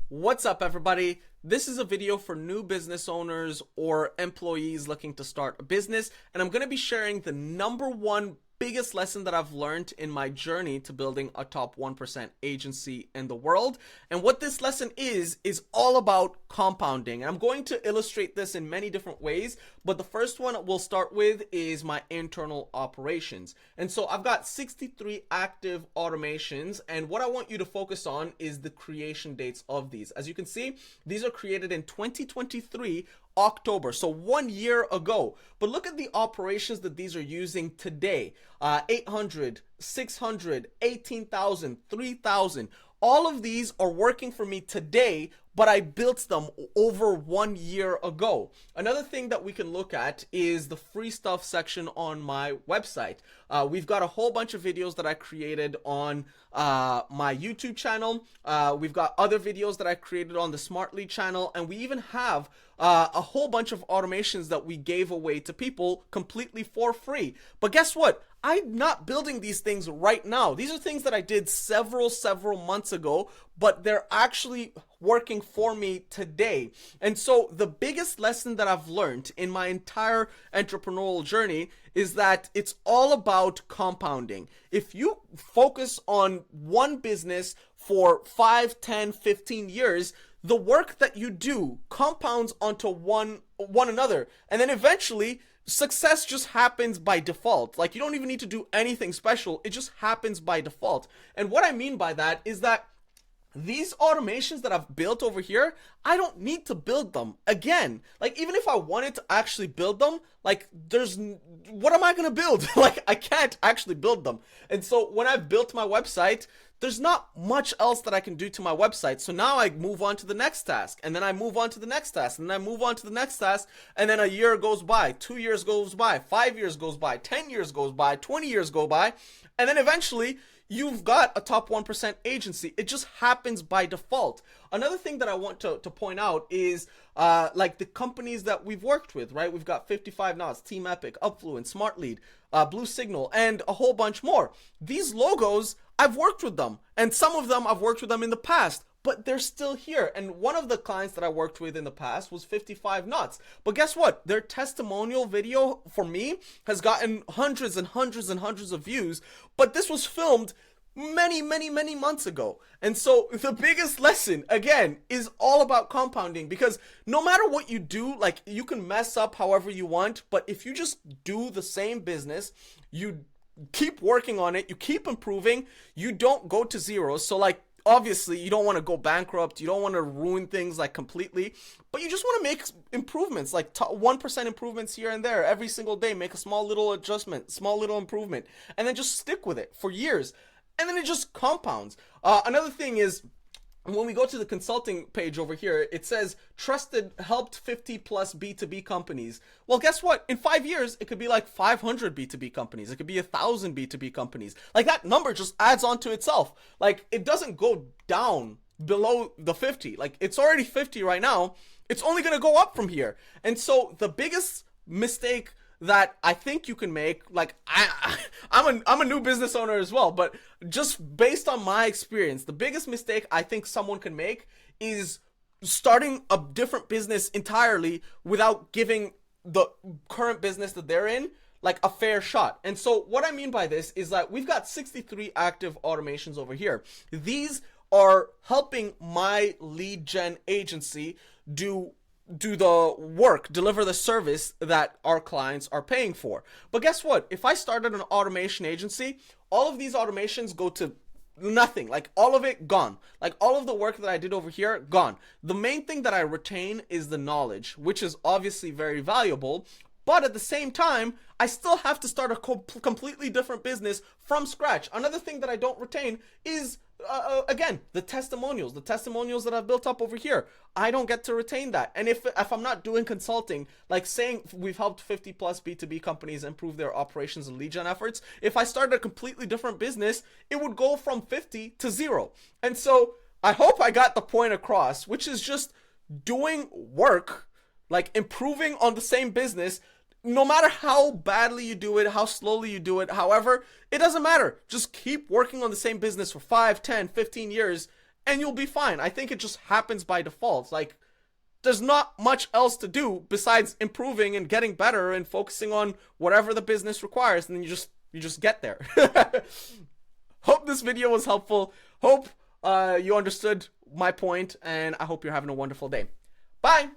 What's up, everybody? This is a video for new business owners or employees looking to start a business, and I'm going to be sharing the number one biggest lesson that I've learned in my journey to building a top 1% agency in the world. And what this lesson is all about compounding. And I'm going to illustrate this in many different ways, but the first one we'll start with is my internal operations. And so I've got 63 active automations, and what I want you to focus on is the creation dates of these. As you can see, these are created in 2023 October, so 1 year ago. But look at the operations that these are using today. 800, 600, 18,000, 3,000. All of these are working for me today, but I built them over 1 year ago. Another thing that we can look at is the free stuff section on my website. We've got a whole bunch of videos that I created on my YouTube channel. We've got other videos that I created on the Smart Lead channel, and we even have a whole bunch of automations that we gave away to people completely for free. But guess what? I'm not building these things right now. These are things that I did several months ago, but they're actually working for me today. And so the biggest lesson that I've learned in my entire entrepreneurial journey is that it's all about compounding. If you focus on one business for 5, 10, 15 years, the work that you do compounds onto one another, and then eventually success just happens by default. Like, you don't even need to do anything special. It just happens by default. And what I mean by that is that these automations that I've built over here, I don't need to build them again. Like, even if I wanted to actually build them, like, what am I going to build? Like, I can't actually build them. And so when I've built my website, there's not much else that I can do to my website. So now I move on to the next task, and then I move on to the next task, and then I move on to the next task, and then a year goes by, 2 years goes by, 5 years goes by, 10 years goes by, 20 years go by, and then eventually you've got a top 1% agency. It just happens by default. Another thing that I want to point out is like the companies that we've worked with, right? We've got 55 Knots, Team Epic, Upfluence, Smart Lead, Blue Signal, and a whole bunch more. These logos, I've worked with them, and some of them I've worked with them in the past, but they're still here. And one of the clients that I worked with in the past was 55 Knots. But guess what? Their testimonial video for me has gotten hundreds and hundreds and hundreds of views, but this was filmed many months ago. And so the biggest lesson, again, is all about compounding, because no matter what you do, like, you can mess up however you want, but if you just do the same business, you keep working on it, you keep improving, you don't go to zero. So, like, obviously you don't want to go bankrupt, you don't want to ruin things like completely, but you just want to make improvements, like 1% improvements here and there every single day. Make a small little adjustment, small little improvement, and then just stick with it for years, and then it just compounds. Another thing is, when we go to the consulting page over here, it says trusted, helped 50 plus B2B companies. Well, guess what? In 5 years, it could be like 500 B2B companies. It could be 1,000 B2B companies. Like, that number just adds on to itself. Like, it doesn't go down below the 50. Like, it's already 50 right now. It's only going to go up from here. And so the biggest mistake that I think you can make, like, I'm a new business owner as well, but just based on my experience, the biggest mistake I think someone can make is starting a different business entirely without giving the current business that they're in like a fair shot. And so what I mean by this is that we've got 63 active automations over here. These are helping my lead gen agency do the work, deliver the service that our clients are paying for. But guess what? If I started an automation agency, all of these automations go to nothing. Like, all of it gone. Like, all of the work that I did over here, gone. The main thing that I retain is the knowledge, which is obviously very valuable. But at the same time, I still have to start a completely different business from scratch. Another thing that I don't retain is, again, the testimonials that I've built up over here. I don't get to retain that. And if I'm not doing consulting, like saying we've helped 50 plus B2B companies improve their operations and lead gen efforts, if I started a completely different business, it would go from 50 to 0. And so I hope I got the point across, which is just doing work, like improving on the same business, no matter how badly you do it, how slowly you do it, however, it doesn't matter. Just keep working on the same business for 5, 10, 15 years, and you'll be fine. I think it just happens by default. Like, there's not much else to do besides improving and getting better and focusing on whatever the business requires, and then you just get there. Hope this video was helpful. Hope you understood my point, and I hope you're having a wonderful day. Bye.